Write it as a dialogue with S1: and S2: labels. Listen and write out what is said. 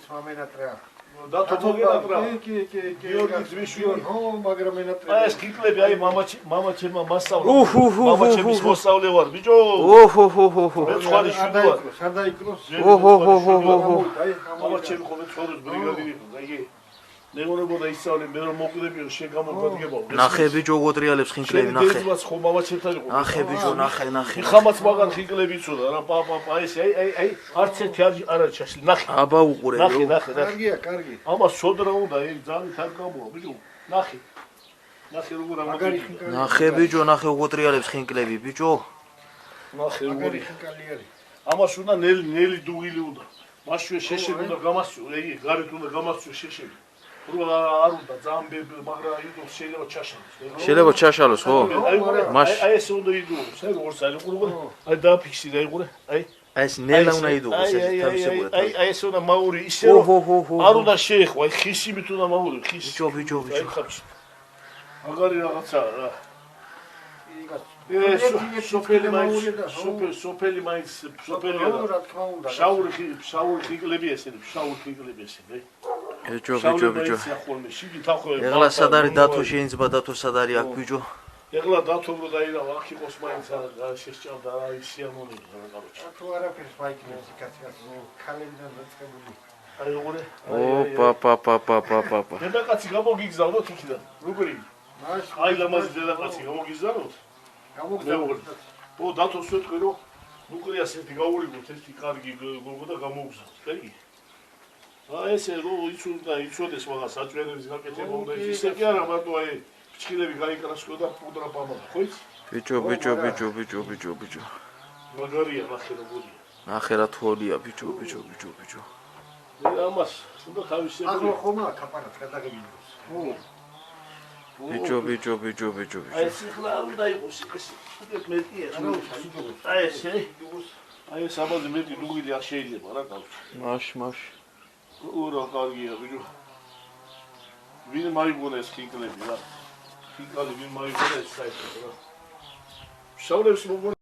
S1: გიორგის მამენატრა.
S2: დათო მოგენატრა.
S1: კი.
S2: გიორგის ძმისშვილი.
S1: ხო, მაგრამ ენატრა.
S2: აი ეს კიკლები, აი მამაჩემმა მასწავლა. მამაჩემის მოსწავლე ვარ, ბიჭო. მე ხარი შუა.
S1: არ დაიკროს.
S2: მამაჩემი ხოლმე ცხოვრობს ბრიგადირი ხო, აი. ნეურებოდა ისწავლე, მე რომ მოკვდებიო, შეგამოგვადგებაო.
S3: ნახე ბიჭო უგოტრიალებს ხინკლები, ნახე.
S2: დედმაც ხო მამაჩემთან იყო.
S3: ნახე ბიჭო, ნახე.
S2: ხამაც მაგარ ხინკლები იცოდა რა, პაპა, ეს აი, არც ერთი არ არის ჩაშლი, ნახე.
S3: აბა უყურე.
S2: ნახე.
S1: კარგი.
S2: ამას სოდრა უნდა, ძალიან თარ გამოა, ბიჭო. ნახე როგორ
S1: მაგარი
S2: ამოდი.
S3: ნახე ბიჭო, ნახე უგოტრიალებს ხინკლები, ბიჭო.
S2: ნახე
S1: მაგარი
S2: როგორ.
S1: ხინკალი არის.
S2: ამას უნდა ნელი დუღილი უნდა. მაშვე შეშები უნდა გამასწრო, აი, გარეთ უნდა გამასწრო შეშები. არ უნდა ძალიან მაგრამ იდოს შეიძლება ჩაშალოს.
S3: შეიძლება ჩაშალოს, ხო?
S2: აი ეს უნდა იდოს, აი როგორც აი ყურღო. აი დააფიქსირე, აი ყურე, აი.
S3: აი ეს ნელა უნდა იდოს, ეს თავისებურად.
S2: აი ეს უნდა მაური ისე რომ არ უნდა შეეხო, აი ხისიმით უნდა მაური, ხისი.
S3: ბიჭო.
S2: მაგარი რაღაცაა რა. ეს სოფელი მაინც
S1: რა თქმა უნდა.
S2: შაური ხიკლები ესენი,
S3: ბიჭო.
S2: ეხლა
S3: სად არის დათო შეიძლება დათო სად არის აქ ბიჭო?
S2: ეხლა დათო რო დაირავა, აქ იყოს მაინც შესჭამდა რა ის სიამონი რა კაროჩა.
S1: თუ არაფერს მაიქნებს იქაც ქალებიდან დაწყებული.
S2: აი როგორ?
S3: პაპა.
S2: დედაკაცი გამოგიგზავნოთ იქიდან. როგორი? აი ლამაზი დედაკაცი გამოგიგზავნოთ? გამოგზავნოთ. დათოს ვეთქვი რომ ნუკლეას ერთი გაურიგოთ, ერთი კარგი გოგო და გამოგზავნოთ. კარგი? ესე რო იცოდეს მაგას საჭვენების გაკეთება უნდა ისე კი არა მარტო აი ფჩხილები გაიკრასო და პუდრა პამადა ხო იცი?
S3: ბიჭო.
S2: მაგარია ნახე როგორია.
S3: ნახე რა თოლია ბიჭო.
S2: ამას უნდა თავისი
S1: ახლა ხომა კაპარატ გადაგებინოს.
S3: ბიჭო.
S2: აი ეს ხლა უნდა იყოს ეს მეტია რა აი ესე აი ეს ამაზე მეტი დუღილი არ შეიძლება რა კავშირი.
S3: მაშ.
S2: ურა კარგია ბიჭო. ვინ მაიგონა ეს ხინკლები რა. ხინკლები ვინ მაიგონა ეს საერთოდ რა. შავლებს მოგონა